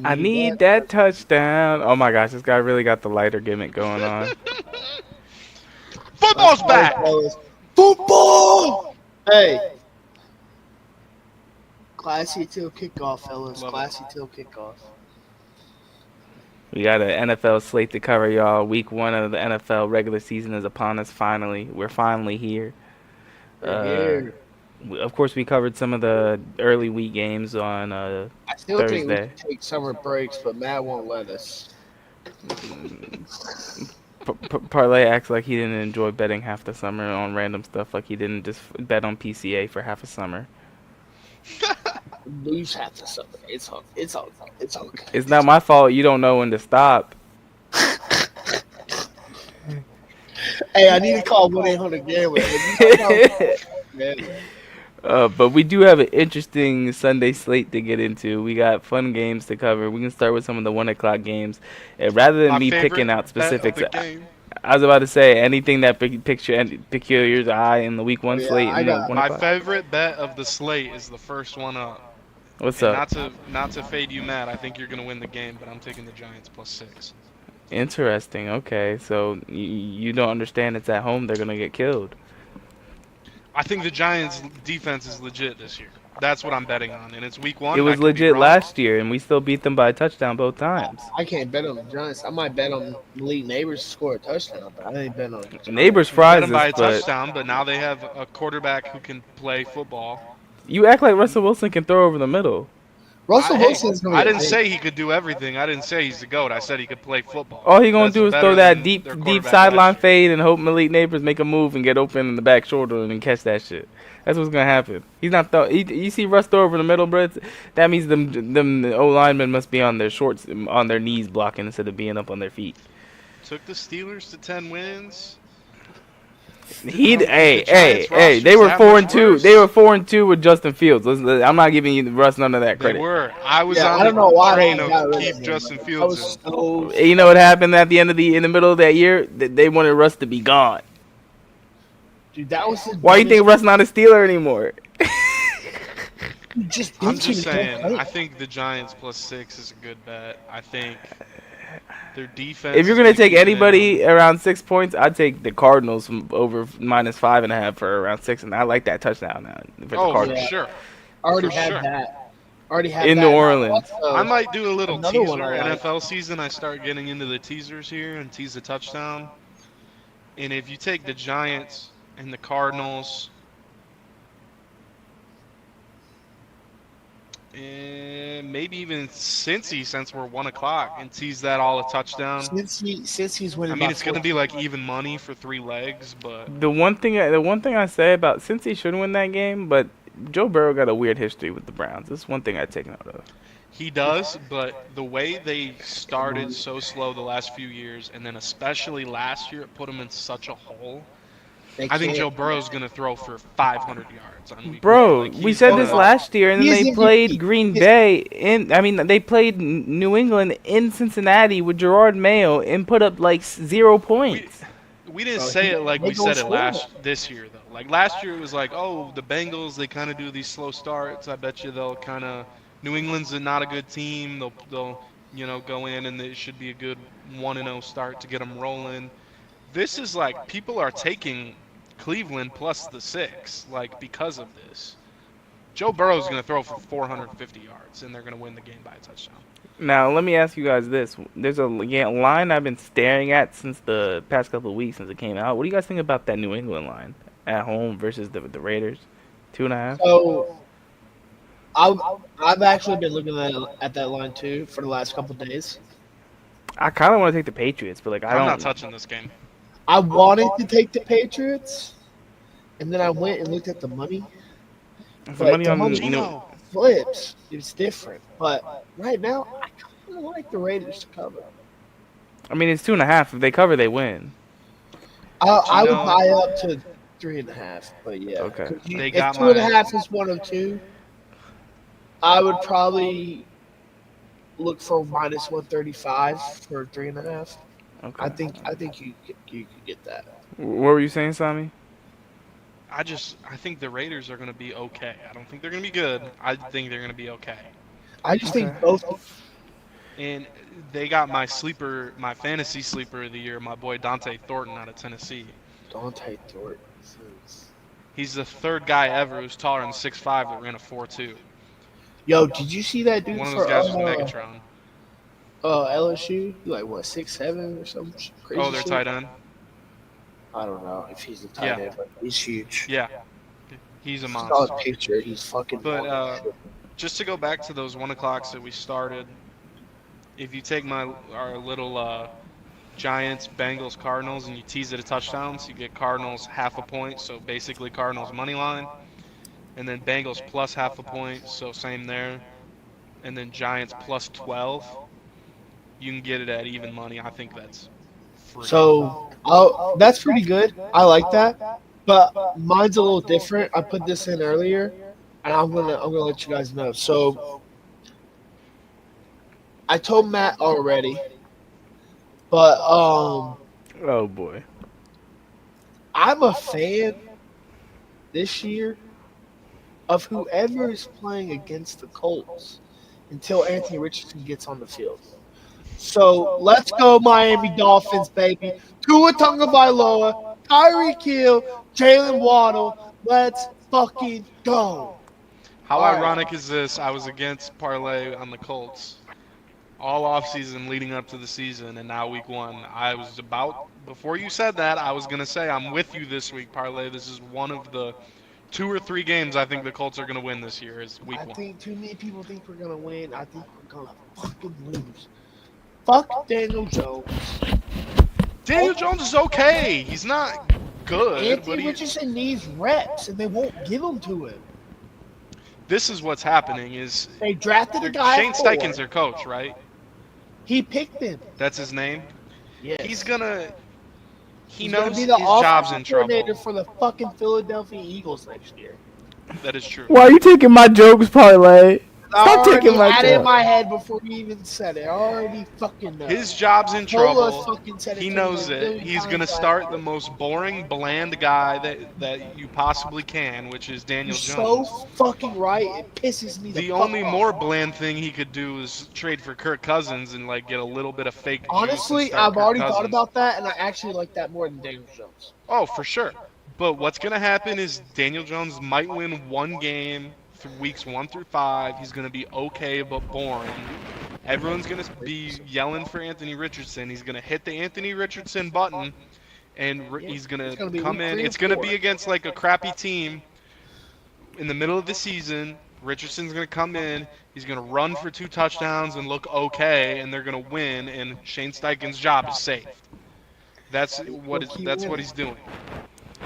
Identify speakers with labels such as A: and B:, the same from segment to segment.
A: I need that touchdown. Oh my gosh, this guy really got the lighter gimmick going on.
B: Let's
C: Football's
B: go,
C: back.
B: fellas. Football! Hey, classy till kickoff, fellas.
C: Love it.
B: Classy till kickoff.
A: We got an NFL slate to cover, y'all. Week 1 of the NFL regular season is upon us. Finally, we're finally here.
B: We're
A: Uh,
B: here.
A: of course, we covered some of the early week games on
B: I still think we
A: Thursday.
B: should take summer breaks, but Matt won't let us.
A: Parlay acts like he didn't enjoy betting half the summer on random stuff, like he didn't just bet on PCA for half a summer.
B: Lose half the summer. It's okay.
A: It's not my fault you don't know when to stop.
B: Hey, I need to call 1-800-GAMBLER.
A: But we do have an interesting Sunday slate to get into. We got fun games to cover. We can start with some of the 1 o'clock games. And rather than
C: My
A: me
C: favorite
A: picking out
C: bet of
A: specifics,
C: the game.
A: I was about to say anything that picture your eye in the week 1
B: Yeah,
A: slate
B: I
A: and the
B: got
A: 1
C: My
A: o'clock.
C: favorite bet of the slate is the first one up.
A: What's
C: And
A: up?
C: not to fade you, Matt. I think you're gonna win the game, but I'm taking the Giants +6.
A: Interesting. Okay, so you don't understand it's at home. They're gonna get killed.
C: I think the Giants' defense is legit this year. That's what I'm betting on, and it's week
A: It
C: 1. I
A: was
C: could be
A: legit
C: wrong.
A: last year, and we still beat them by a touchdown both times.
B: I can't bet on the Giants. I might bet on elite neighbors to score a touchdown, but I ain't bet on the Giants.
A: Neighbors
C: Bet
A: fries
C: them by
A: us,
C: a
A: but
C: touchdown, but now they have a quarterback who can play football.
A: you act like Russell Wilson can throw over the middle.
B: Russell
C: Hey,
B: Wilson's gonna
C: I
B: be.
C: didn't say he could do everything. I didn't say he's the GOAT. I said he could play football.
A: All he gonna
C: That's
A: do is
C: better
A: throw that
C: than
A: deep
C: their
A: deep
C: quarterback
A: sideline
C: last year.
A: fade and hope Malik Neighbors make a move and get open in the back shoulder and catch that shit. That's what's gonna happen. He's not you see Russ throw over the middle, bro. That means them O linemen must be on their shorts on their knees blocking instead of being up on their feet.
C: Took the Steelers to 10 wins.
A: Hey,
C: The
A: hey,
C: Giants'
A: hey! They
C: roster's
A: were
C: that
A: 4-2.
C: much
A: They were
C: worse.
A: 4-2 with Justin Fields. I'm not giving you Russ none of that
C: They
A: credit.
C: were. I was
B: Yeah,
C: on
B: I
C: the
B: don't know why
C: train
B: they
C: of
B: got rid
C: keep
B: of him.
C: Justin
B: I
C: Fields
B: was
C: in.
B: so.
A: You know what happened at the end of in the middle of that year? They wanted Russ to be gone.
B: Dude, that was the
A: Why do you think Russ not a Steeler anymore?
B: just
C: I'm
B: benching
C: just
B: him
C: saying,
B: play.
C: I think the Giants +6 is a good bet. I think their defense.
A: If you're
C: is
A: gonna take
C: keep it in
A: anybody
C: them.
A: around 6 points, I'd take the Cardinals from over -5.5 for around 6, and I like that touchdown now for the
C: Oh, for
A: Cardinals
B: Yeah,
C: sure.
B: I already
C: For
B: had
C: sure.
B: that. Already had
A: in
B: that.
A: New
B: And
A: Orleans.
C: I
B: also,
C: might do a little
B: another one
C: teaser.
B: I like.
C: NFL season, I start getting into the teasers here and tease a touchdown. And if you take the Giants and the Cardinals, and maybe even Cincy, since we're 1 o'clock, and tease that all a touchdown.
B: Since he's winning,
C: I mean,
B: by
C: it's gonna be
B: 14.
C: like even money for 3 legs, but
A: The one thing I say about since he should win that game, but Joe Burrow got a weird history with the Browns. That's one thing I take note of.
C: he does. But the way they started so slow the last few years, and then especially last year, it put them in such a hole.
B: They
C: I think
B: can't-
C: Joe Burrow's gonna throw for 500 yards on week
A: Bro,
C: one. Like,
A: we
C: he's
A: said
C: gonna,
A: this last year, and then
B: He is
A: they
B: MVP.
A: played Green
B: He is-
A: Bay in. I mean, they played New England in Cincinnati with Gerard Mayo and put up like 0 points.
C: We didn't
B: Bro,
C: say it like
B: they
C: we
B: gonna
C: said it
B: score.
C: this year though. Like last year it was like, oh, the Bengals, they kind of do these slow starts. I bet you they'll kind of New England's not a good team. They'll go in and it should be a good 1-0 start to get them rolling. This is like people are taking Cleveland plus the 6 like because of this. Joe Burrow's going to throw for 450 yards and they're going to win the game by a touchdown.
A: Now, let me ask you guys this: there's a line I've been staring at since the past couple of weeks since it came out. What do you guys think about that New England line at home versus the Raiders? 2.5.
B: So I've actually been looking at that line too for the last couple of days.
A: I kind of want to take the Patriots, but
C: I'm not touching this game.
B: I wanted to take the Patriots, and then I went and looked at the money.
A: For
B: But
A: money
B: the
A: on
B: money
C: Gino.
B: flips. It's different. But right now, I kind of like the Raiders to cover.
A: I mean, it's 2.5. If they cover, they win.
B: I would
C: Gino.
B: buy up to 3.5. But yeah,
A: Okay.
B: 'Cause
C: They
B: if
C: got
B: 2.5 is 102, I would probably look for -135 for 3.5.
A: Okay.
B: I think you could get that.
A: What were you saying, Sami?
C: I think the Raiders are going to be okay. I don't think they're going to be good. I think they're going to be okay.
B: I just think
A: Okay.
B: both
C: And they got my fantasy sleeper of the year, my boy Dante Thornton out of Tennessee.
B: Dante Thornton.
C: He's the third guy ever who's taller than 6'5" that ran a 4.2.
B: Yo, did you see that dude
C: One of those
B: for
C: guys was Megatron.
B: LSU? He like what 6'7" or some crazy
C: Oh, their
B: shit.
C: tight end.
B: I don't know if he's the tight
C: Yeah.
B: end, but he's huge.
C: Yeah, he's a
B: I saw
C: monster.
B: his picture. He's fucking.
C: But just to go back to those 1 o'clocks that we started, if you take our little Giants, Bengals, Cardinals, and you tease it a touchdown, so you get Cardinals half a point, so basically Cardinals money line, and then Bengals plus half a point, so same there, and then Giants plus 12. You can get it at even money. I think that's free.
B: So, oh, that's pretty good. I like that. But mine's a little different. I put this in earlier, and I'm gonna let you guys know. So, I told Matt already, but
A: Oh boy.
B: I'm a fan this year of whoever is playing against the Colts until Anthony Richardson gets on the field. So let's go Miami Dolphins, baby. Tua Tagovailoa, Tyreek Hill, Jalen Waddle. Let's fucking go.
C: How
B: All right.
C: ironic is this? I was against Parlay on the Colts all offseason leading up to the season, and now week 1. I was before you said that, I was going to say I'm with you this week, Parlay. This is one of the 2 or 3 games I think the Colts are going to win this year is week 1.
B: I think too many people think we're going to win. I think we're going to fucking lose. Fuck Daniel Jones.
C: Daniel Jones is okay. He's not good, but
B: Anthony Richardson needs reps, and they won't give them to him.
C: this is what's happening is
B: They drafted a guy.
C: Shane Steichen's their coach, right?
B: He picked him.
C: That's his name.
B: Yes.
C: He knows
B: gonna be
C: his
B: the
C: job's in
B: offensive coordinator
C: trouble.
B: for the fucking Philadelphia Eagles next year.
C: That is true.
A: Why are you taking my jokes, Parlay?
B: I
A: Stop
B: already
A: taking my
B: had it in
A: jokes.
B: my head before you even said it. I already fucking know.
C: His job's in
B: Polo's
C: trouble.
B: fucking said it
C: He
B: to
C: knows
B: me a
C: it.
B: million
C: He's
B: times
C: gonna
B: last
C: start
B: night.
C: the most boring, bland guy that you possibly can, which is Daniel
B: You're
C: Jones.
B: so fucking right. It pisses me
C: The
B: fuck
C: only
B: off.
C: more bland thing he could do is trade for Kirk Cousins and like get a little bit of fake juice and
B: Honestly,
C: start
B: I've
C: Kirk
B: already
C: Cousins.
B: thought about that, and I actually like that more than Daniel Jones.
C: Oh, for sure. But what's going to happen is Daniel Jones might win one game through weeks 1 through 5. He's going to be okay but boring. Everyone's going to be yelling for Anthony Richardson. He's going to hit the Anthony Richardson button, and he's going
B: It's
C: to
B: gonna be
C: come
B: week
C: in.
B: 3
C: It's
B: and
C: going to
B: 4.
C: be against like a crappy team in the middle of the season. Richardson's going to come in. He's going to run for 2 touchdowns and look okay, and they're going to win, and Shane Steichen's job is safe. That's what he's doing.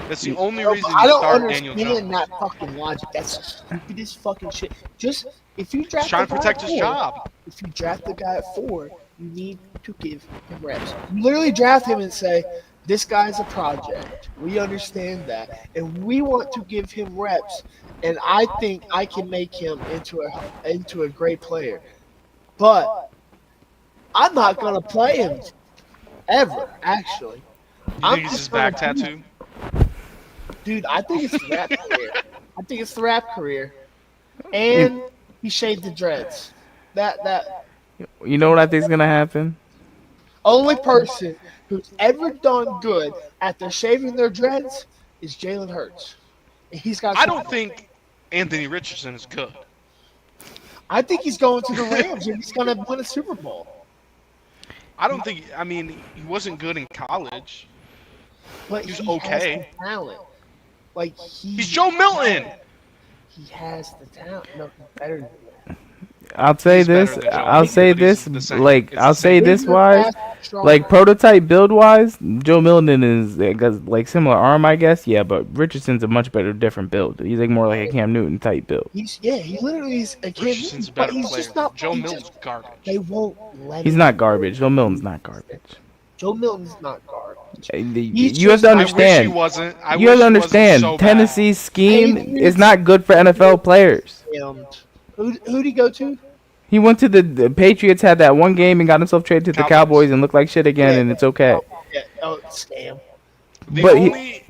C: That's the only reason
B: I
C: you
B: don't
C: start Daniel
B: understand
C: Jones.
B: that fucking logic. That's stupidest fucking shit. Just if you
C: He's
B: draft
C: trying
B: a
C: to
B: guy
C: protect
B: at
C: his
B: 4,
C: job.
B: if you draft the guy at 4, you need to give him reps. You literally draft him and say, "This guy's a project. We understand that, and we want to give him reps. And I think I can make him into a great player. But I'm not gonna play him ever. Actually,
C: You
B: I'm
C: think it's his
B: just
C: back
B: gonna
C: tattoo?
B: Dude, I think it's the rap career. I think it's the rap career. And he shaved the dreads. That
A: You know what I think's gonna happen?
B: only person who's ever done good after shaving their dreads is Jalen Hurts. And he's got.
C: I don't think Anthony Richardson is good.
B: I think he's going to the Rams and he's gonna win a Super Bowl.
C: I don't think. I mean, he wasn't good in college.
B: But
C: He's
B: he
C: okay.
B: has the talent. Like
C: He's Joe Milton.
B: He has the talent. No, he's better than that.
A: I'll say
C: He's better
A: this.
C: than Joe
A: I'll
C: Milton,
A: say
C: but he's
A: this.
C: the same.
A: Like
C: It's
A: I'll
C: the
A: say
C: same.
A: this
B: Bigger,
A: wise.
B: faster, stronger.
A: Like prototype build wise, Joe Milton is like similar arm, I guess. Yeah, but Richardson's a much better, different build. He's like more like a Cam Newton type build.
B: He literally is a kid.
C: Richardson's a
B: But
C: better
B: he's
C: player.
B: just not.
C: Joe
B: he
C: Milton's
B: just-
C: garbage.
B: They won't let
A: He's
B: him.
A: not garbage. Joe Milton's not garbage.
B: Joe Milton's not garbage.
A: You have to
C: I wish he
A: understand.
C: wasn't. I
A: You
C: wish
A: have to
C: he wasn't
A: understand.
C: so bad.
A: Tennessee's scheme
B: Hey,
A: is not good for NFL players.
B: Who'd he go to?
A: He went to the Patriots, had that one game, and got himself traded to the
C: Cowboys.
A: Cowboys and looked like shit again,
B: Yeah.
A: and it's okay.
B: Yeah, scam.
C: The
A: But he-
C: only.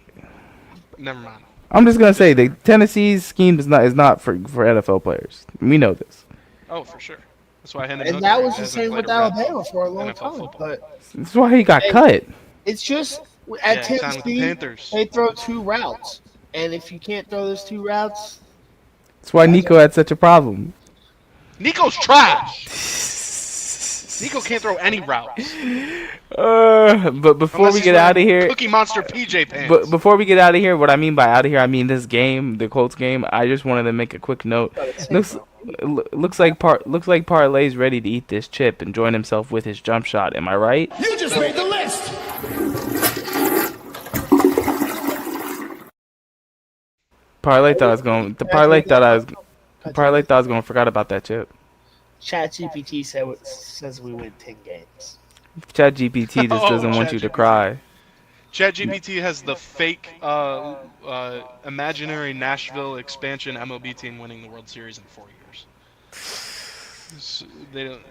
C: Never mind.
A: I'm just gonna say the Tennessee's scheme is not for NFL players. We know this.
C: Oh, for sure. That's why Hendon
B: And
C: Hooker
B: that was the
C: hasn't
B: same
C: played
B: with
C: a rep
B: Alabama
C: of
B: for a long
C: NFL
B: time.
C: football.
B: But
A: That's why he got
B: hey,
A: cut.
B: it's just
C: Yeah,
B: at
C: he signed with the
B: Tennessee,
C: Panthers.
B: they throw 2 routes, and if you can't throw those 2 routes,
A: That's why
B: that's
A: Nico had such a problem.
C: Nico's trash. Nico can't throw any routes
A: But before
C: unless
A: we
C: he's
A: get out of
C: wearing
A: here,
C: Cookie Monster PJ
A: but
C: pants.
A: before we get out of here, what I mean by out of here, I mean this game, the Colts game. I just wanted to make a quick note. Looks looks like Parlay's ready to eat this chip and join himself with his jump shot. Am I right?
D: You just made the list.
A: Parlay thought I was going. The Parlay thought I was going to forgot about that chip.
B: ChatGPT says we win 10 games.
A: ChatGPT just
C: Oh,
A: doesn't want you to
C: ChatGPT.
A: cry.
C: ChatGPT has the fake, imaginary Nashville expansion MLB team winning the World Series in 4 years. They don't.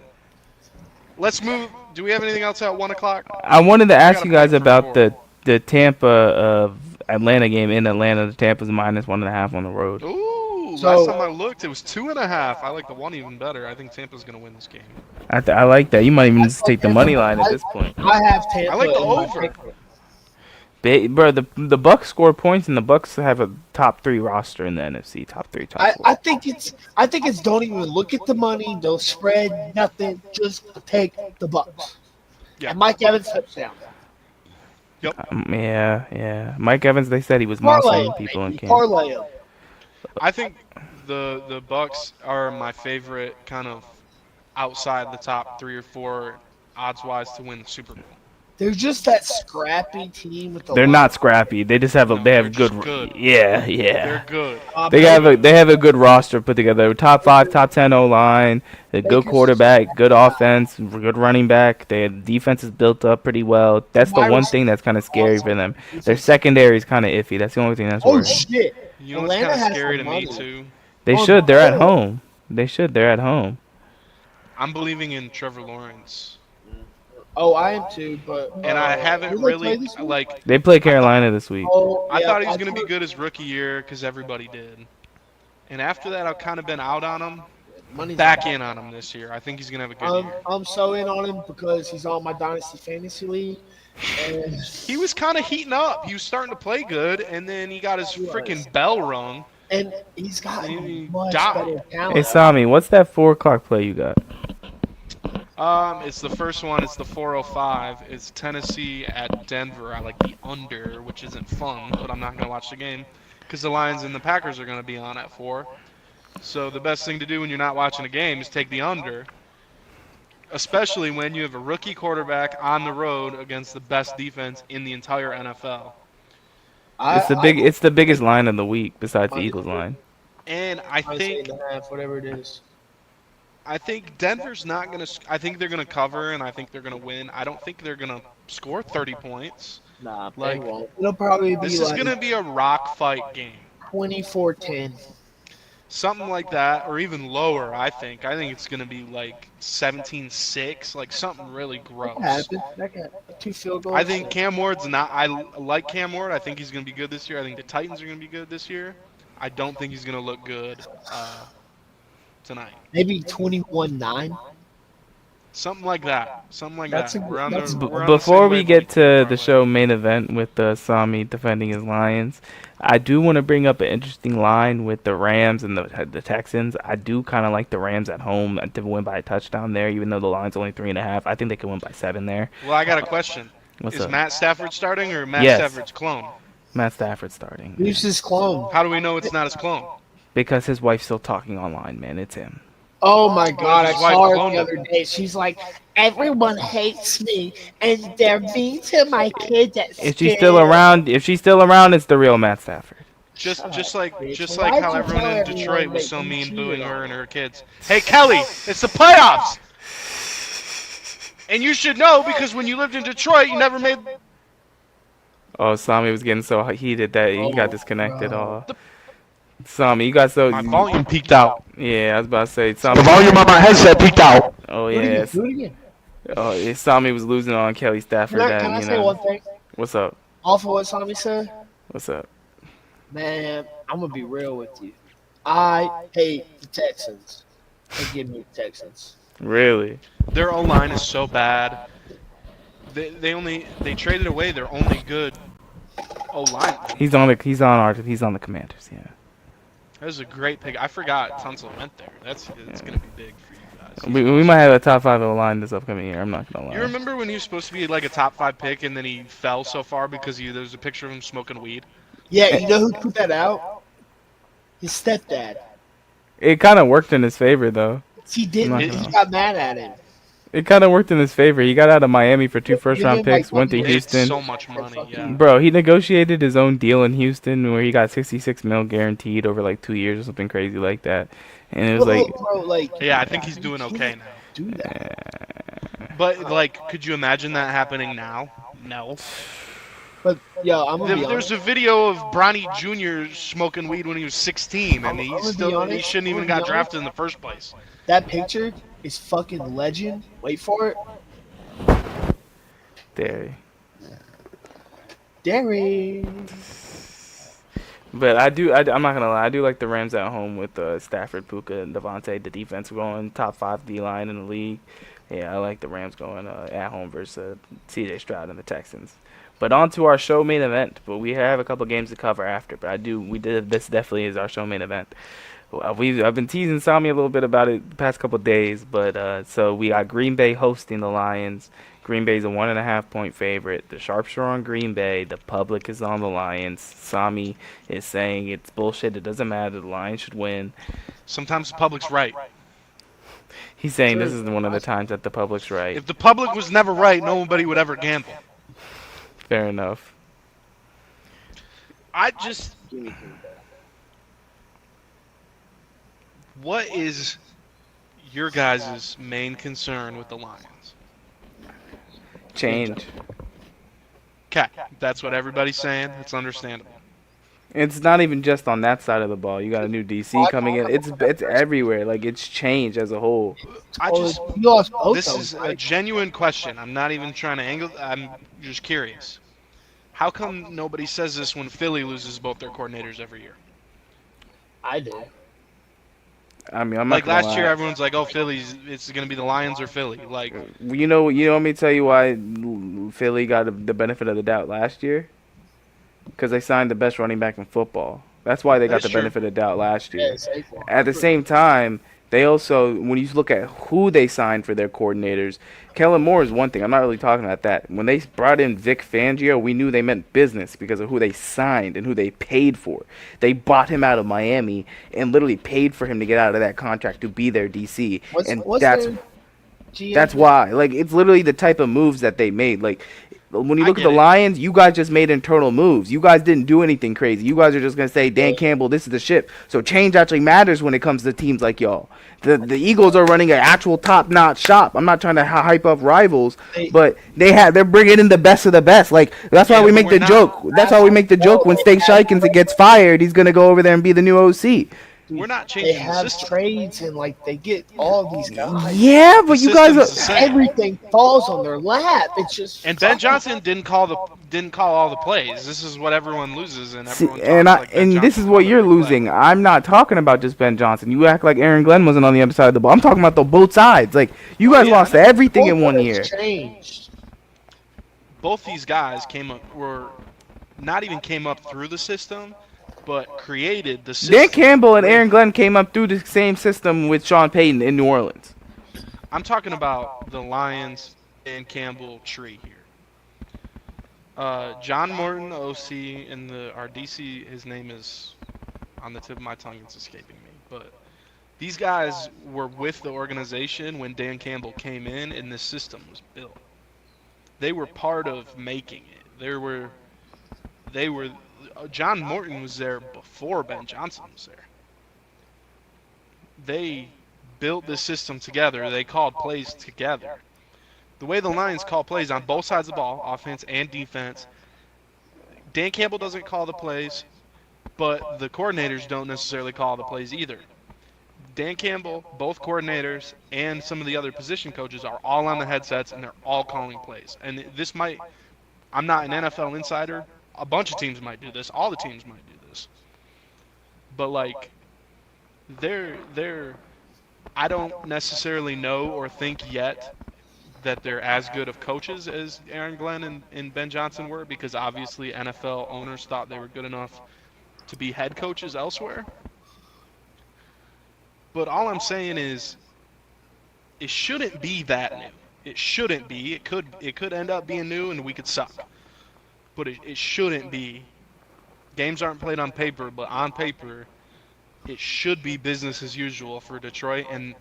C: Let's move. Do we have anything else at 1 o'clock?
A: I wanted to ask
C: got
A: you
C: a
A: guys
C: point for
A: about
C: four.
A: the Tampa Atlanta game in Atlanta. The Tampa's -1.5 on the road.
C: Ooh,
B: So-
C: last time I looked, it was 2.5. I like the one even better. I think Tampa's gonna win this game.
A: I like that. You might even just take the money line at this point.
B: I have Tampa.
C: I like the
B: in my
C: over.
B: pick.
A: Bro, the Bucks score points, and the Bucks have a top 3 roster in the NFC. Top 3, top 4.
B: I think it's don't even look at the money, don't spread nothing, just take the Bucks.
C: Yeah.
B: And Mike Evans touchdown.
A: Yeah. Mike Evans, they said he was
B: Parlay
A: mossing people in
B: him.
A: camp.
B: Parlay him.
C: I think the Bucks are my favorite kind of outside the top 3 or 4 odds-wise to win the Super Bowl.
B: They're just that scrappy team with the
A: They're
B: line.
A: not scrappy. They just have
C: No,
A: they
C: they're
A: have
C: just
A: good.
C: good.
A: Yeah.
C: They're good.
A: They have a good roster put together. Top 5, top 10 O line, a good
B: Baker's-
A: quarterback, good offense, good running back. Their defense is built up pretty well. That's the one thing that's kind of scary for them. Their secondary is kind of iffy. That's the only thing that's
B: Oh
A: worrying.
B: shit!
C: You know what's
B: Atlanta
C: kind of
B: has
C: scary to
B: some
C: me
B: money.
C: too?
A: They
B: Oh,
A: should. They're at
B: no.
A: home. They're at home.
C: I'm believing in Trevor Lawrence,
B: Oh, I am too, but
C: and I haven't
B: who they play
C: really
B: this week?
C: like.
A: They play Carolina this week.
B: Oh,
C: I
B: yeah,
C: thought he was going to be
B: thought-
C: good his rookie year because everybody did, and after that I've kind of been out on him.
B: Money's
C: Back
B: on.
C: in on him this year. I think he's going to have a good year.
B: I'm so in on him because he's on my Dynasty Fantasy League. And
C: He was kind of heating up. He was starting to play good, and then he got his freaking bell rung.
B: and he's got
C: He
B: much
C: died.
B: better talent.
A: Hey, Sami, what's that 4 o'clock play you got?
C: It's the first one. It's the 405. It's Tennessee at Denver. I like the under, which isn't fun, but I'm not gonna watch the game because the Lions and the Packers are gonna be on at 4. So the best thing to do when you're not watching a game is take the under, especially when you have a rookie quarterback on the road against the best defense in the entire NFL.
A: It's the biggest line of the week besides the Eagles line.
C: And I think
B: whatever it is.
C: Denver's not gonna. I think they're gonna cover, and I think they're gonna win. I don't think they're gonna score 30 points.
B: Nah,
C: Like,
B: they won't. It'll probably be
C: This is
B: like
C: gonna be a rock fight game.
B: 24-10.
C: Something like that, or even lower, I think. I think it's going to be like 17-6, like something really gross.
B: That could happen. 2 field goals.
C: I think Cam Ward's not. I like Cam Ward. I think he's going to be good this year. I think the Titans are going to be good this year. I don't think he's going to look good tonight.
B: maybe 21-9.
C: Something like that. Something like
B: That's
C: that.
B: a-
C: We're on
B: that's-
C: the, we're on the
A: Before
C: same
A: we get
C: wavelength,
A: to the
C: Parlay.
A: show main event with Sami defending his Lions, I do want to bring up an interesting line with the Rams and the Texans. I do kind of like the Rams at home to win by a touchdown there, even though the line's only 3.5. I think they can win by 7 there.
C: Well, I got a question.
A: What's
C: Is
A: up?
C: Matt Stafford starting or Matt
A: Yes.
C: Stafford's clone?
A: Matt Stafford starting.
B: Who's his clone?
C: How do we know it's not his clone?
A: Because his wife's still talking online, man. It's him.
B: Oh my God! I
C: his wife
B: saw her
C: cloned
B: the other day. She's like, everyone hates me, and they're mean to my kids at
A: If she's still around, it's the real Matt Stafford.
C: Just
B: bitch.
C: like
B: Why'd
C: how
B: you
C: everyone
B: tell
C: in
B: everyone
C: Detroit was
B: that
C: so
B: you
C: mean
B: cheated
C: booing
B: on
C: her
B: her?
C: and her kids. Hey Kelly, it's the playoffs, and you should know because when you lived in Detroit, you never made.
A: Oh, Sami was getting so heated that he got
B: Oh,
A: disconnected.
B: bro.
A: Sami, you got so.
C: My volume peaked out.
A: Yeah, I was about to say Sami.
D: volume on my headset peaked out.
A: Oh
B: Do it again.
A: yes.
B: Do it again.
A: Oh, yeah, Sami was losing on Kelly Stafford.
B: Can I say one thing?
A: What's up?
B: Off of what Sami said,
A: What's up?
B: man, I'm gonna be real with you. I hate the Texans. They give me the Texans.
A: Really?
C: Their O line is so bad. They traded away their only good O lineman.
A: He's on the Commanders. Yeah.
C: That was a great pick. I forgot Tunsil went there. It's gonna be big for you guys. He's
A: We might
C: awesome.
A: have a top 5 O line this upcoming year. I'm not gonna
C: You
A: lie.
C: remember when he was supposed to be like a top 5 pick and then he fell so far because there was a picture of him smoking weed?
B: Yeah, you know who put that out? His stepdad.
A: It kind of worked in his favor though.
B: He didn't.
A: I'm
B: He
A: not gonna-
B: got mad at him.
A: It kind of worked in his favor. He got out of Miami for 2 first round
B: Give him, like,
A: picks, went to
B: $1
C: Made
A: Houston.
C: so much money, yeah.
A: Bro, he negotiated his own deal in Houston where he got 66 mil guaranteed over like 2 years or something crazy like that. And it was like,
B: bro, like,
C: Yeah, I think he's doing okay now.
B: do that.
C: But like, could you imagine that happening now? No.
B: But yo, I'm gonna be
C: There's
B: honest.
C: a video of Bronny Jr. smoking weed when he was 16, and
B: I'm
C: he
B: gonna be
C: still he
B: honest,
C: shouldn't
B: I'm
C: even
B: gonna
C: got
B: be
C: drafted in the first place.
B: That picture is fucking legend. Wait for it.
A: there.
B: Derry.
A: But I'm not gonna lie, I do like the Rams at home with Stafford, Puka, and Devontae. The defense going top 5 D line in the league. Yeah, I like the Rams going at home versus C.J. Stroud and the Texans. But on to our show main event. But we have a couple games to cover after. But this definitely is our show main event. I've been teasing Sami a little bit about it the past couple days. But so we got Green Bay hosting the Lions. Green Bay's a 1.5 point favorite. The sharps are on Green Bay. The public is on the Lions. Sami is saying it's bullshit. It doesn't matter. The Lions should win.
C: Sometimes the public's right.
A: He's saying this is one of the times that the public's right.
C: If the public was never right, nobody would ever gamble.
A: Fair enough.
C: I just. What is your guys' main concern with the Lions?
A: Change.
C: Okay, that's what everybody's saying. It's understandable.
A: It's not even just on that side of the ball. You got a new DC coming in. It's everywhere. Like it's changed as a whole.
C: I just.
B: You lost both
C: This
B: of
C: is
B: them,
C: a
B: right?
C: genuine question. I'm not even trying to angle. I'm just curious. How come nobody says this when Philly loses both their coordinators every year?
B: I did.
A: I mean, I'm
C: Like
A: not gonna
C: last year,
A: lie.
C: everyone's like, "Oh, Philly's. It's gonna be the Lions or Philly." Like,
A: Want me to tell you why Philly got the benefit of the doubt last year? Because they signed the best running back in football. That's why they got
C: That's
A: the
C: true.
A: benefit of the doubt last year.
B: Yeah, Saquon.
A: At the same time, they also, when you look at who they signed for their coordinators, Kellen Moore is one thing. I'm not really talking about that. When they brought in Vic Fangio, we knew they meant business because of who they signed and who they paid for. They bought him out of Miami and literally paid for him to get out of that contract to be their DC. And that's
B: their GM?
A: that's why. Like, it's literally the type of moves that they made. Like, when you
C: I
A: look at
C: get
A: the
C: it.
A: Lions, you guys just made internal moves. You guys didn't do anything crazy. You guys are just going to say, Dan Campbell, this is the ship. So change actually matters when it comes to teams like y'all. The Eagles are running an actual top-notch shop. I'm not trying to hype up rivals, but they're bringing in the best of the best. Like, that's why
C: Yeah,
A: we
C: but
A: make
C: we're
A: the
C: not-
A: joke. That's why we make the joke when Steak Shikens gets fired, he's going to go over there and be the new OC.
C: we're not
B: They
C: changing the
B: have
C: system.
B: trades and like they get all these guys.
A: Yeah, but you guys
C: system's
A: are...
C: the same.
B: Everything falls on their lap. It's just
C: And Ben Johnson didn't call all the plays. This is what everyone loses, and
A: See,
C: everyone
A: and
C: talks like Ben
A: this
C: Johnson
A: is what
C: called
A: you're
C: every play.
A: losing. I'm not talking about just Ben Johnson. You act like Aaron Glenn wasn't on the other side of the ball. I'm talking about both sides. Like you guys
C: yeah,
A: lost
C: I know.
A: everything in one
B: Football
A: year.
B: has changed.
C: Both these guys were not even came up through the system, but created the system.
A: Dan Campbell and Aaron Glenn came up through the same system with Sean Payton in New Orleans.
C: I'm talking about the Lions and Campbell tree here. John Morton, OC, and our DC, his name is on the tip of my tongue. It's escaping me. But these guys were with the organization when Dan Campbell came in and this system was built. They were part of making it. They were. John Morton was there before Ben Johnson was there. They built this system together. They called plays together. The way the Lions call plays on both sides of the ball, offense and defense, Dan Campbell doesn't call the plays, but the coordinators don't necessarily call the plays either. Dan Campbell, both coordinators, and some of the other position coaches are all on the headsets, and they're all calling plays. And this might, I'm not an NFL insider. A bunch of teams might do this. All the teams might do this. But, like, they're I don't necessarily know or think yet that they're as good of coaches as Aaron Glenn and Ben Johnson were, because obviously NFL owners thought they were good enough to be head coaches elsewhere. But all I'm saying is it shouldn't be that new. It shouldn't be. It could end up being new and we could suck. But it shouldn't be. Games aren't played on paper, but on paper it should be business as usual for Detroit. And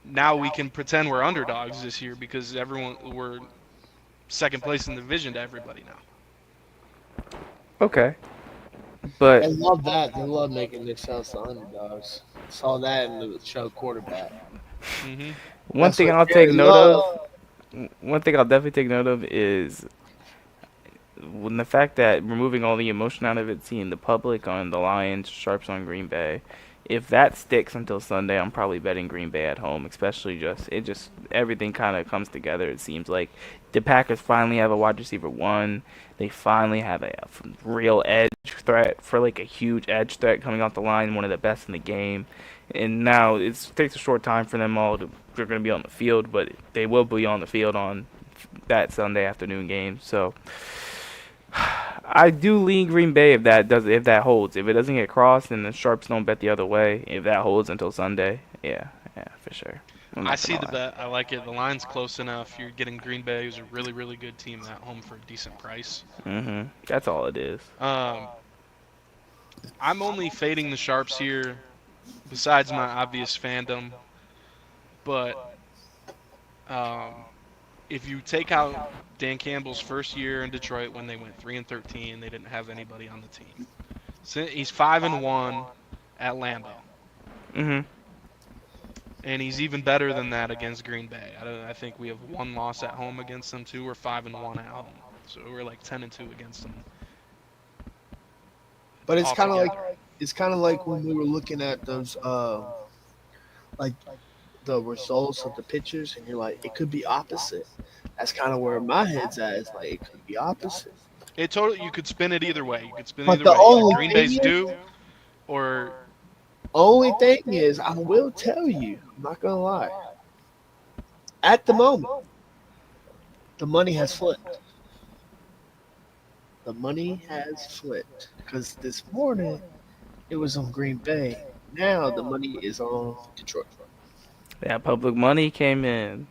C: now we can pretend we're underdogs this year because we're second place in the division to everybody now.
A: Okay, but
B: They love that. They love making themselves the underdogs. Saw that in the show Quarterback.
C: Hmm
A: one
B: That's
A: thing
B: what
A: I'll take
B: Jerry
A: note of.
B: loved.
A: One thing I'll definitely take note of is when the fact that removing all the emotion out of it, seeing the public on the Lions, Sharps on Green Bay. If that sticks until Sunday, I'm probably betting Green Bay at home. Especially just everything kind of comes together. It seems like the Packers finally have a wide receiver one. They finally have a real edge threat for like a huge edge threat coming off the line, one of the best in the game. And now it takes a short time for them all to. They're going to be on the field, but they will be on the field on that Sunday afternoon game. So I do lean Green Bay if that holds. If it doesn't get crossed and the Sharps don't bet the other way, if that holds until Sunday, yeah, for sure. I'm
C: I
A: not
C: see
A: gonna
C: the
A: lie.
C: bet. I like it. The line's close enough. You're getting Green Bay, who's a really, really good team at home for a decent price.
A: That's all it is.
C: I'm only fading the Sharps here, besides my obvious fandom. But um, if you take out Dan Campbell's first year in Detroit when they went 3-13, they didn't have anybody on the team. So he's 5-1 at Lambeau,
A: Mhm.
C: and he's even better than that against Green Bay. I think we have one loss at home against them too. We're 5-1 at home, so we're like 10-2 against them.
B: But
C: Altogether.
B: it's kind of like when we were looking at those like the results of the pictures, and you're like, it could be opposite. That's kind of where my head's at. It's like it could be opposite.
C: It totally. You could spin it either way. You could spin it
B: But
C: either
B: the
C: way. Either
B: only
C: Green
B: thing
C: Bay's
B: is,
C: due, or
B: I will tell you, I'm not gonna lie. At the moment, the money has flipped. The money has flipped because this morning it was on Green Bay. Now the money is on Detroit.
A: That public money came in.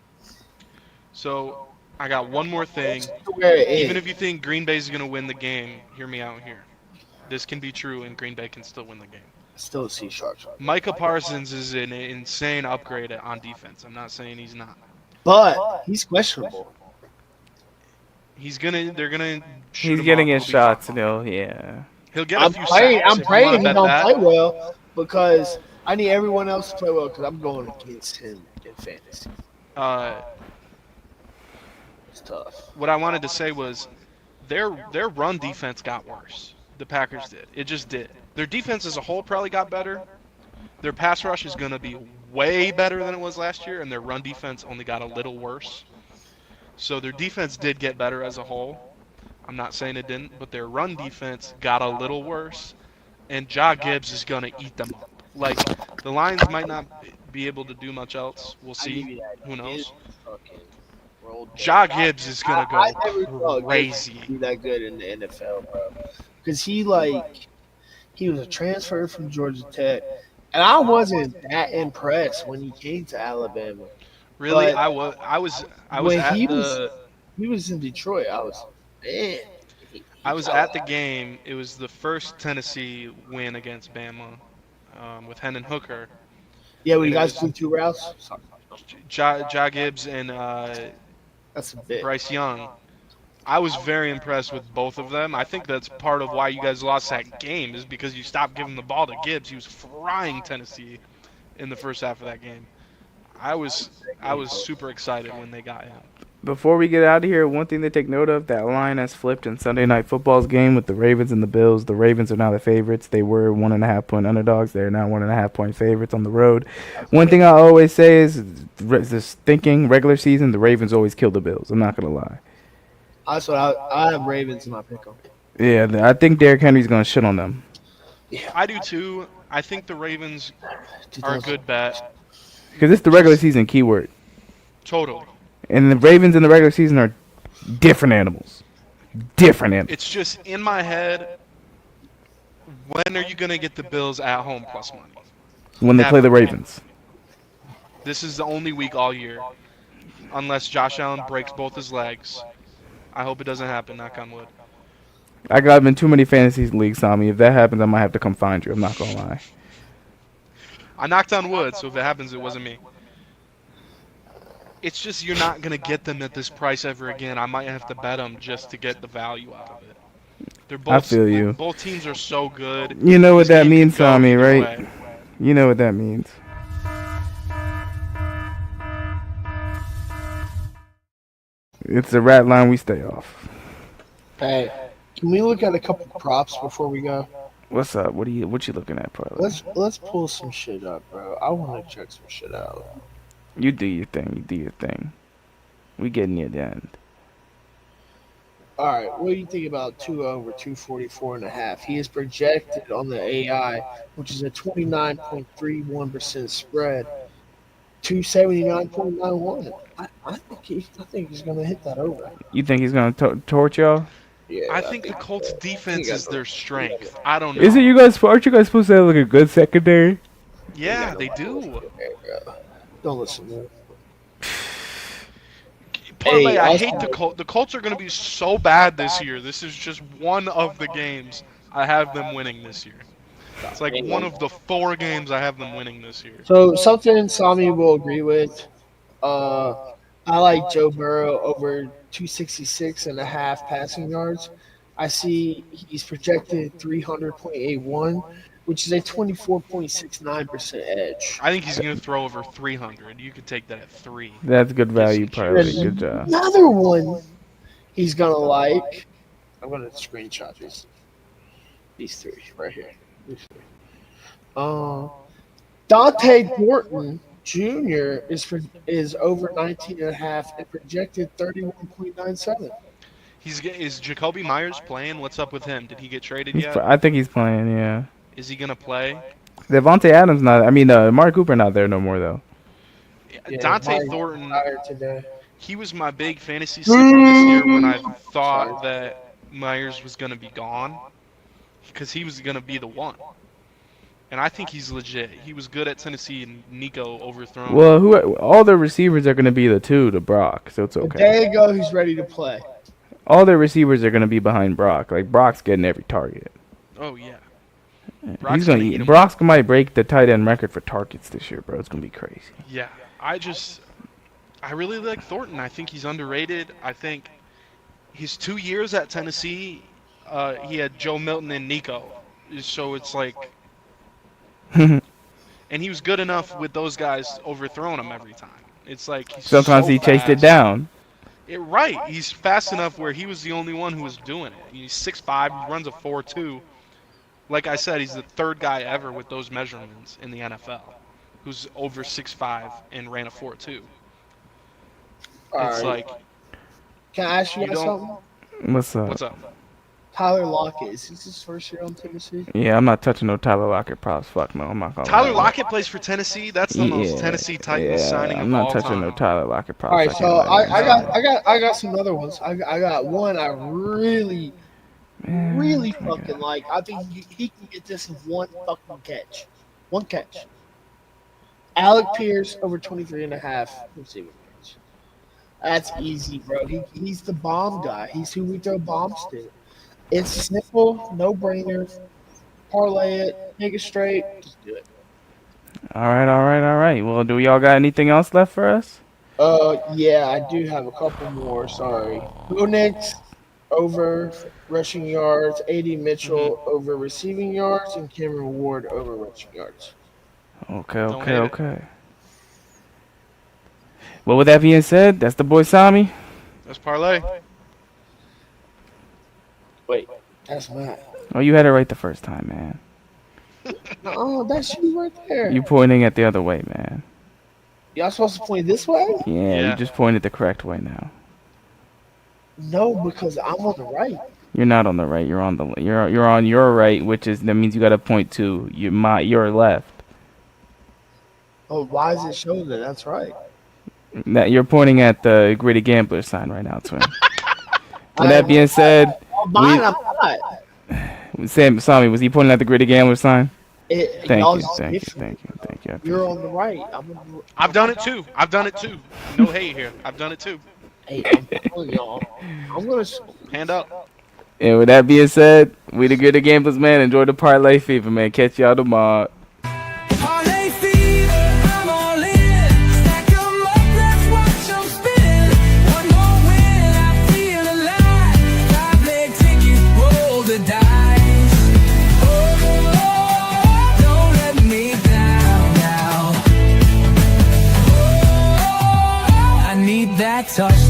C: so. I got one more thing.
B: Where it
C: Even
B: is.
C: if you think Green Bay's going to win the game, hear me out here. This can be true, and Green Bay can still win the game.
B: Still see Sharks.
C: Micah Parsons is an insane upgrade on defense. I'm not saying he's not.
B: But he's questionable.
C: They're gonna shoot
A: He's
C: him
A: getting
C: up.
A: his
C: He'll be
A: shots,
C: fine.
A: yeah.
C: He'll get a
B: I'm
C: few
B: praying.
C: sacks
B: I'm
C: if you
B: praying
C: want
B: he
C: to bet
B: don't play
C: that.
B: well because I need everyone else to play well because I'm going against him in fantasy.
C: Uh,
B: It's tough.
C: what I wanted to say was their run defense got worse. The Packers did. It just did. Their defense as a whole probably got better. Their pass rush is going to be way better than it was last year, and their run defense only got a little worse. So their defense did get better as a whole. I'm not saying it didn't, but their run defense got a little worse, and Ja Gibbs is going to eat them up. Like, the Lions might not be able to do much else. We'll
B: I give
C: see.
B: you that.
C: Who knows?
B: Gibbs fucking rolled
C: Ja
B: down.
C: Gibbs is going to
B: I never
C: go
B: thought Gibbs
C: crazy.
B: would be that good in the NFL, bro. Because he was a transfer from Georgia Tech, and I wasn't that impressed when he came to Alabama.
C: Really,
B: But
C: I was
B: when
C: at
B: he
C: the
B: was in Detroit, I was man.
C: I was at the game. It was the first Tennessee win against Bama with Hendon Hooker.
B: Yeah, when
C: and
B: you
C: it
B: guys
C: was
B: flew 2 routes. Sorry.
C: Ja Gibbs and
B: That's a bit.
C: Bryce Young. I was very impressed with both of them. I think that's part of why you guys lost that game is because you stopped giving the ball to Gibbs. He was frying Tennessee in the first half of that game. I was super excited when they got him.
A: Before we get out of here, one thing to take note of, that line has flipped in Sunday Night Football's game with the Ravens and the Bills. The Ravens are now the favorites. They were 1.5-point underdogs. They're now 1.5-point favorites on the road. One thing I always say is, just thinking regular season, the Ravens always kill the Bills. I'm not going to lie.
B: That's what I have Ravens in my pick 'em.
A: Yeah, I think Derrick Henry's going to shit on them.
C: I do too. I think the Ravens are a good bet.
A: Because it's the regular season keyword.
C: Totally.
A: And the Ravens in the regular season are different animals. Different animals.
C: It's just in my head. When are you gonna get the Bills at home plus money?
A: When they play the
C: Never.
A: Ravens.
C: This is the only week all year, unless Josh Allen breaks both his legs. I hope it doesn't happen. Knock on wood.
A: I got him in too many fantasy leagues, Tommy. If that happens, I might have to come find you. I'm not gonna lie.
C: I knocked on wood, so if it happens, it wasn't me. It's just you're not gonna get them at this price ever again. I might have to bet them just to get the value out of it. They're both.
A: I feel you.
C: Both teams are so good.
A: You know what
C: This
A: that
C: game
A: means,
C: could go
A: Tommy,
C: either
A: right?
C: way.
A: You know what that means. It's a rat line we stay off.
B: Hey, can we look at a couple props before we go?
A: What's up? What you looking at, Parlay?
B: Let's pull some shit up, bro. I want to check some shit out.
A: You do your thing. You do your thing. We getting near the end.
B: All right, what do you think about 2 over 244.5? He is projected on the AI, which is a 29.31% spread, 279.91. I think he's gonna hit that over.
A: You think he's gonna torch y'all?
B: Yeah,
C: I think the Colts' defense is their strength. I don't know.
A: Isn't you guys? Aren't you guys supposed to have like a good secondary?
C: Yeah, they do.
B: Don't listen to him.
C: Parlay,
B: Hey,
C: I
B: also-
C: hate the Colts. The Colts are going to be so bad this year. This is just one of the games I have them winning this year. It's like one of the 4 games I have them winning this year.
B: So something Sami will agree with. I like Joe Burrow over 266.5 passing yards. I see he's projected 300.81, which is a 24.69% edge.
C: I think he's going to throw over 300. You could take that at 3.
A: That's good value,
C: Yes,
A: Parlay.
B: sure.
A: Good job.
B: Another one he's gonna like. I'm gonna screenshot these 3 right here. These 3. Dante Thornton Jr. is over 19.5 and projected 31.97.
C: Is Jacoby Myers playing? What's up with him? Did he get traded yet?
A: I think he's playing. Yeah.
C: Is he going to play?
A: Devontae Adams not. I mean, Mark Cooper not there no more though.
C: Dante
B: Myers
C: Thornton,
B: retired today.
C: he was my big fantasy sleeper this year when I thought that Myers was going to be gone because he was going to be the one. And I think he's legit. He was good at Tennessee and Nico overthrown.
A: Well, all their receivers are gonna be the 2 to Brock, so it's
B: A
A: okay.
B: day ago, he's ready to play.
A: All their receivers are gonna be behind Brock. Like Brock's getting every target.
C: Oh, yeah.
A: He's
C: Brock's
A: gonna
C: gonna eat
A: eat.
C: 'em.
A: Brock might break the tight end record for targets this year, bro. It's gonna be crazy.
C: Yeah. I really like Thornton. I think he's underrated. I think his 2 years at Tennessee, he had Joe Milton and Nico. So it's like, and he was good enough with those guys overthrowing him every time. It's like he's
A: Sometimes
C: so
A: he chased it
C: fast.
A: down.
C: Right. He's fast enough where he was the only one who was doing it. He's 6'5", he runs a 4.2. Like I said, he's the 3rd guy ever with those measurements in the NFL who's over 6'5" and ran a 4.2.
B: All
C: It's
B: right.
C: like,
B: Can I ask you
C: You
B: guys
C: don't-
B: something?
A: What's up?
C: what's up?
B: Tyler Lockett, is this his first year on Tennessee?
A: Yeah, I'm not touching no Tyler Lockett props. Fuck no, I'm not gonna.
C: Tyler
A: lie.
C: Lockett plays for Tennessee. That's the most Tennessee Titans signing
A: I'm
C: of
A: not
C: all
A: touching
C: time.
A: no Tyler Lockett props.
B: All right,
A: can't
B: so
A: lie to you.
B: I got some other ones. I got one I really
A: Man,
B: fucking like. I think he can get this in one fucking catch. One catch. Alec Pierce over 23.5 receiving yards. That's easy, bro. He's the bomb guy. He's who we throw bombs to. It's simple, no brainer. Parlay it, make it straight, just do it.
A: All right. Well, do y'all got anything else left for us?
B: Yeah, I do have a couple more. Sorry. Bo Nix over rushing yards, A.D. Mitchell over receiving yards, and Cameron Ward over rushing yards.
C: Don't hate it.
A: Okay. Well, with that being said, that's the boy Sami.
C: That's parlay.
B: Wait, that's Matt.
A: Oh, you had it right the first time, man.
B: Oh, that's you right there.
A: You pointing at the other way, man.
B: Y'all supposed to point this way?
A: Yeah, you just pointed the correct way now.
B: No, because I'm on the right.
A: You're not on the right. You're on you're on your right, which is that means you got to point to your left.
B: Oh, why does it show that? That's right.
A: That you're pointing at the gritty gambler sign right now, twin. With that being said,
B: Mine, I'm not.
A: Sam Sami, was he pointing at the gritty gambler sign? Thank
B: Y'all
A: you,
B: just
A: thank you,
B: different.
A: thank you. I
B: You're
A: appreciate
B: on the right. I'm on the.
C: I've done it too. No hate here. I've done it too.
B: Hey, I'm telling y'all. I'm gonna.
C: Hand up.
A: it. And with that being said, we the gritty gamblers, man. Enjoy the parlay fever, man. Catch y'all tomorrow.
E: Parlay fever, I'm all in. Stack 'em up, let's watch 'em spin. One more win, I feel alive. 5-leg ticket, roll the dice. Oh, don't let me down now. Oh, I need that touch.